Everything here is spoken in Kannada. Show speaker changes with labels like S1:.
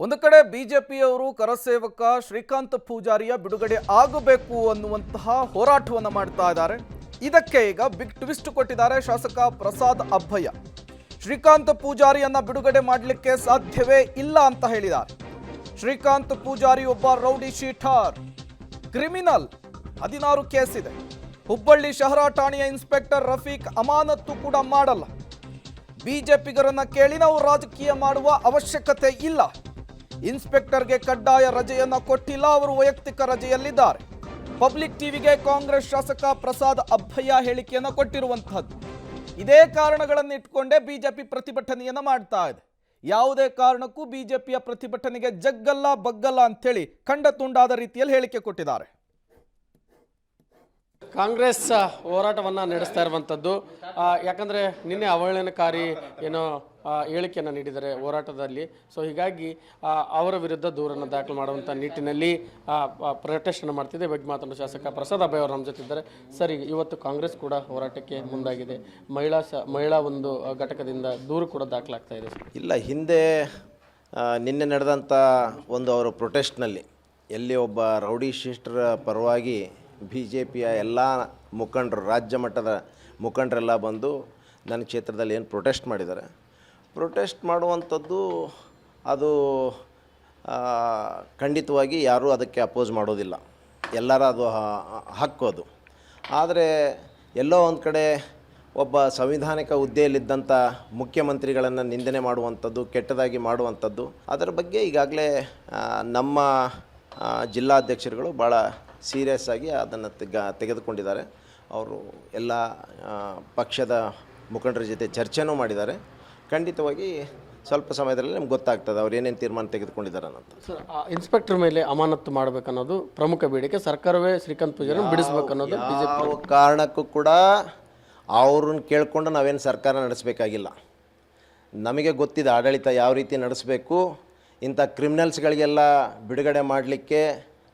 S1: ಒಂದು ಕಡೆ ಬಿಜೆಪಿಯವರು ಕರಸೇವಕ ಶ್ರೀಕಾಂತ್ ಪೂಜಾರಿಯ ಬಿಡುಗಡೆ ಆಗಬೇಕು ಅನ್ನುವಂತಹ ಹೋರಾಟವನ್ನು ಮಾಡ್ತಾ ಇದ್ದಾರೆ. ಇದಕ್ಕೆ ಈಗ ಬಿಗ್ ಟ್ವಿಸ್ಟ್ ಕೊಟ್ಟಿದ್ದಾರೆ ಶಾಸಕ ಪ್ರಸಾದ್ ಅಬ್ಬಯ್ಯ. ಶ್ರೀಕಾಂತ್ ಪೂಜಾರಿಯನ್ನ ಬಿಡುಗಡೆ ಮಾಡಲಿಕ್ಕೆ ಸಾಧ್ಯವೇ ಇಲ್ಲ ಅಂತ ಹೇಳಿದ್ದಾರೆ. ಶ್ರೀಕಾಂತ್ ಪೂಜಾರಿ ಒಬ್ಬ ರೌಡಿ ಶೀಟರ್, ಕ್ರಿಮಿನಲ್, 16 ಕೇಸ್ ಇದೆ. ಹುಬ್ಬಳ್ಳಿ ಶಹರ ಠಾಣೆಯ ಇನ್ಸ್ಪೆಕ್ಟರ್ ರಫೀಕ್ ಅಮಾನತ್ತು ಕೂಡ ಮಾಡಲ್ಲ. ಬಿಜೆಪಿಗರನ್ನ ಕೇಳಿ ನಾವು ರಾಜಕೀಯ ಮಾಡುವ ಅವಶ್ಯಕತೆ ಇಲ್ಲ. ಇನ್ಸ್ಪೆಕ್ಟರ್ಗೆ ಕಡ್ಡಾಯ ರಜೆಯನ್ನ ಕೊಟ್ಟಿಲ್ಲ, ಅವರು ವೈಯಕ್ತಿಕ ರಜೆಯಲ್ಲಿದ್ದಾರೆ. ಪಬ್ಲಿಕ್ ಟಿವಿಗೆ ಕಾಂಗ್ರೆಸ್ ಶಾಸಕ ಪ್ರಸಾದ್ ಅಬ್ಬಯ್ಯ ಹೇಳಿಕೆಯನ್ನು ಕೊಟ್ಟಿರುವಂತಹದ್ದು. ಇದೇ ಕಾರಣಗಳನ್ನು ಇಟ್ಕೊಂಡೇ ಬಿಜೆಪಿ ಪ್ರತಿಭಟನೆಯನ್ನ ಮಾಡ್ತಾ ಇದೆ. ಯಾವುದೇ ಕಾರಣಕ್ಕೂ ಬಿಜೆಪಿಯ ಪ್ರತಿಭಟನೆಗೆ ಜಗ್ಗಲ್ಲ ಬಗ್ಗಲ್ಲ ಅಂತೇಳಿ ಖಂಡ ತುಂಡಾದ ರೀತಿಯಲ್ಲಿ ಹೇಳಿಕೆ ಕೊಟ್ಟಿದ್ದಾರೆ.
S2: ಕಾಂಗ್ರೆಸ್ ಹೋರಾಟವನ್ನು ನಡೆಸ್ತಾ ಇರುವಂಥದ್ದು. ಯಾಕಂದರೆ ನಿನ್ನೆ ಅವಹೇಳನಕಾರಿ ಏನೋ ಹೇಳಿಕೆಯನ್ನು ನೀಡಿದ್ದಾರೆ ಹೋರಾಟದಲ್ಲಿ. ಸೊ ಹೀಗಾಗಿ ಅವರ ವಿರುದ್ಧ ದೂರನ್ನು ದಾಖಲು ಮಾಡುವಂಥ ನಿಟ್ಟಿನಲ್ಲಿ ಪ್ರೊಟೆಸ್ಟನ್ನು ಮಾಡ್ತಿದೆ. ಬಗ್ಗೆ ಮಾತನಾಡುವ ಶಾಸಕ ಪ್ರಸಾದ್ ಅಬ್ಬಯ್ಯ ಅವರು ನಮ್ಮ ಜೊತೆ ಇದ್ದಾರೆ. ಸರಿ, ಇವತ್ತು ಕಾಂಗ್ರೆಸ್ ಕೂಡ ಹೋರಾಟಕ್ಕೆ ಮುಂದಾಗಿದೆ. ಮಹಿಳಾ ಒಂದು ಘಟಕದಿಂದ ದೂರು ಕೂಡ ದಾಖಲಾಗ್ತಾ ಇದೆ.
S3: ಇಲ್ಲ, ಹಿಂದೆ ನಿನ್ನೆ ನಡೆದಂಥ ಒಂದು ಅವರ ಪ್ರೊಟೆಸ್ಟ್ನಲ್ಲಿ ಎಲ್ಲಿ ಒಬ್ಬ ರೌಡಿ ಶೀಟರ್ ಪರವಾಗಿ ಬಿ ಜೆ ಪಿಯ ಎಲ್ಲ ಮುಖಂಡರು, ರಾಜ್ಯ ಮಟ್ಟದ ಮುಖಂಡರೆಲ್ಲ ಬಂದು ನನ್ನ ಕ್ಷೇತ್ರದಲ್ಲಿ ಏನು ಪ್ರೊಟೆಸ್ಟ್ ಮಾಡಿದ್ದಾರೆ. ಪ್ರೊಟೆಸ್ಟ್ ಮಾಡುವಂಥದ್ದು ಅದು ಖಂಡಿತವಾಗಿ ಯಾರೂ ಅದಕ್ಕೆ ಅಪೋಸ್ ಮಾಡೋದಿಲ್ಲ. ಎಲ್ಲರ ಅದು ಹಕ್ಕು ಅದು. ಆದರೆ ಎಲ್ಲೋ ಒಂದು ಕಡೆ ಒಬ್ಬ ಸಂವಿಧಾನಿಕ ಹುದ್ದೆಯಲ್ಲಿದ್ದಂಥ ಮುಖ್ಯಮಂತ್ರಿಗಳನ್ನು ನಿಂದನೆ ಮಾಡುವಂಥದ್ದು, ಕೆಟ್ಟದಾಗಿ ಮಾಡುವಂಥದ್ದು, ಅದರ ಬಗ್ಗೆ ಈಗಾಗಲೇ ನಮ್ಮ ಜಿಲ್ಲಾಧ್ಯಕ್ಷರುಗಳು ಭಾಳ ಸೀರಿಯಸ್ ಆಗಿ ಅದನ್ನು ತೆಗೆದುಕೊಂಡಿದ್ದಾರೆ. ಅವರು ಎಲ್ಲ ಪಕ್ಷದ ಮುಖಂಡರ ಜೊತೆ ಚರ್ಚೆನೂ ಮಾಡಿದ್ದಾರೆ. ಖಂಡಿತವಾಗಿ ಸ್ವಲ್ಪ ಸಮಯದಲ್ಲಿ ನಮ್ಗೆ ಗೊತ್ತಾಗ್ತದೆ ಅವ್ರು ಏನೇನು ತೀರ್ಮಾನ ತೆಗೆದುಕೊಂಡಿದ್ದಾರೆ ಅನ್ನೋದು.
S2: ಸರ್, ಇನ್ಸ್ಪೆಕ್ಟರ್ ಮೇಲೆ ಅಮಾನತ್ತು ಮಾಡಬೇಕನ್ನೋದು ಪ್ರಮುಖ ಬೇಡಿಕೆ. ಸರ್ಕಾರವೇ ಶ್ರೀಕಾಂತ್ ಪೂಜಾರಿ ಬಿಡಿಸ್ಬೇಕನ್ನೋದು ಬಿಜೆಪಿ.
S3: ಕಾರಣಕ್ಕೂ ಕೂಡ ಅವ್ರನ್ನ ಕೇಳಿಕೊಂಡು ನಾವೇನು ಸರ್ಕಾರ ನಡೆಸಬೇಕಾಗಿಲ್ಲ. ನಮಗೆ ಗೊತ್ತಿದೆ ಆಡಳಿತ ಯಾವ ರೀತಿ ನಡೆಸಬೇಕು. ಇಂಥ ಕ್ರಿಮಿನಲ್ಸ್ಗಳಿಗೆಲ್ಲ ಬಿಡುಗಡೆ ಮಾಡಲಿಕ್ಕೆ